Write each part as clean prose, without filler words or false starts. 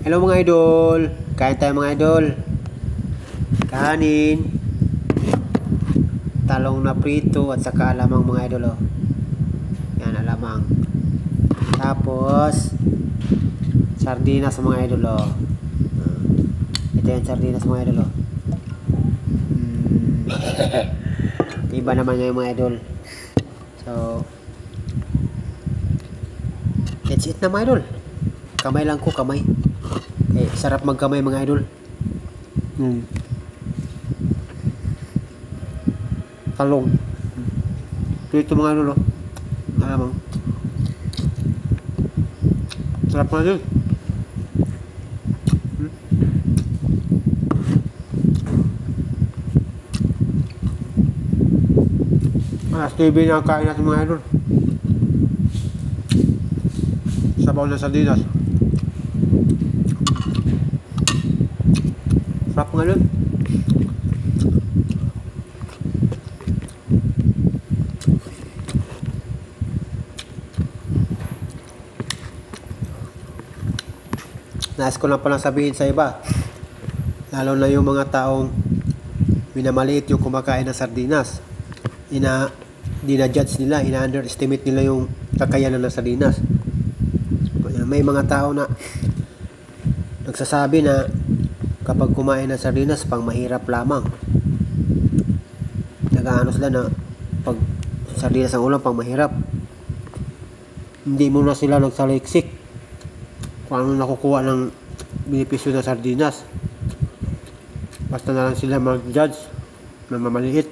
Hello mga idol. Kain tayo mga idol. Kanin. Talong na prito at saka alamang mga idol oh. Yan alamang. Tapos sardinas mga idol oh. Ito yung sardinas mga idol oh. Iba naman yung mga idol. So that's it na mga idol. Kamay lang ko, kamay. Sarap magkamay mga idol. Talong. Ito mga idol oh. Alamang. Sarap mga idol. TV na kain natin mga idol. Sabaw na sardinas. Sarap mga idol. Nais ko lang palang sabihin sa iba, lalo na yung mga taong minamaliit yung kumakain ng sardinas. Dina-judge nila, ina-underestimate nila yung kakayanan ng sardinas. May mga tao na nagsasabi na kapag kumain ng sardinas pang mahirap lamang. Nag-aano sila na pag sardinas ang ulam pang mahirap. Hindi muna sila nagsaliksik kung ano nakukuha ng benepisyo ng sardinas. Basta na lang sila mag-judge na mamaliit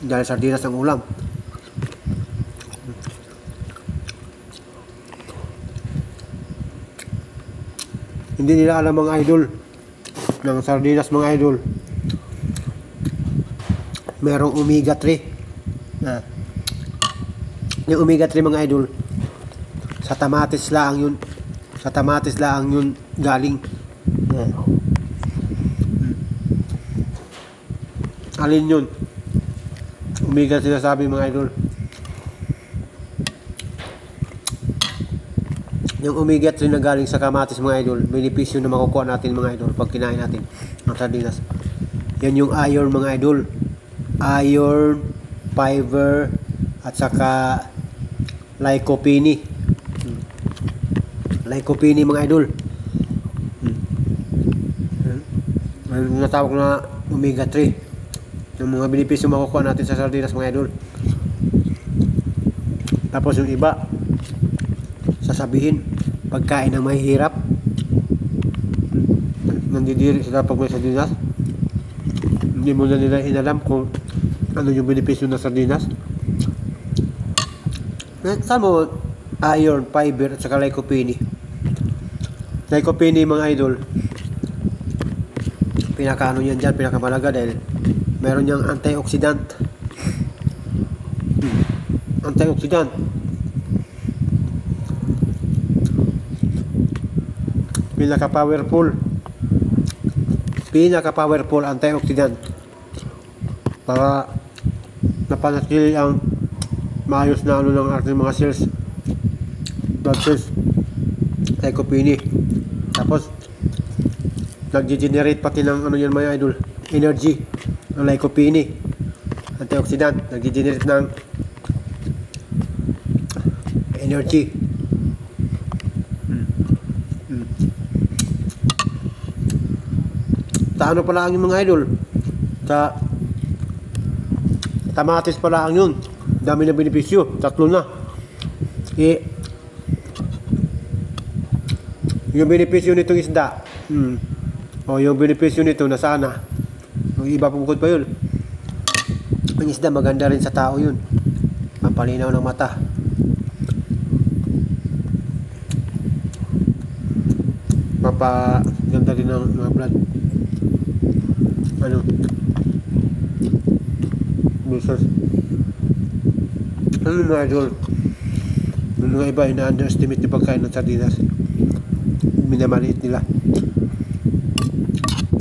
dahil sardinas ang ulam. Hindi nila alam mga idol ng sardinas mga idol. Merong omega 3. Yung omega 3 mga idol, sa tamatis lang yun. Sa tamatis lang yun galing. Alin yun? Omega sinasabi mga idol. Yung omega 3 na galing sa kamatis mga idol, benepisyo na makukuha natin mga idol pag kinain natin ang sardinas. Yan yung iron mga idol. Iron, fiber, at saka lycopene. Lycopene mga idol. Yung natawag na omega 3. Yung mga benepisyo makukuha natin sa sardinas mga idol. Tapos yung iba sasabihin pagkain ng mahihirap, nandidiri sila pag may sardinas. Hindi mo na nila inalam kung ano yung benepisyo ng sardinas. Saan mo iron, fiber at saka lycopene. Lycopene mga idol, pinakaano yan dyan, pinakamalaga dahil meron niyang antioxidant. Antioxidant. Pinaka-powerful antioxidant para napanatili ang maayos na ano ng ating mga cells, blood cells. Lycopene. Tapos nag-generate pati ng ano yan mga idol, energy. Ang lycopene, antioxidant, nag-generate ng energy. Sa ano pala ang yung mga idol? Sa tamatis pala ang yun. Dami na benepisyo. 3 na. Yung benepisyo nitong isda. O yung benepisyo nito nasana. Yung iba pumukod pa yun. Ang isda maganda rin sa tao yun. Pampalinaw ng mata. Papaganda rin ng mga blood. Ano? Busos. Ano mga idol? Yung mga iba ina-underestimate yung pagkain ng sardinas. Minamaliit nila.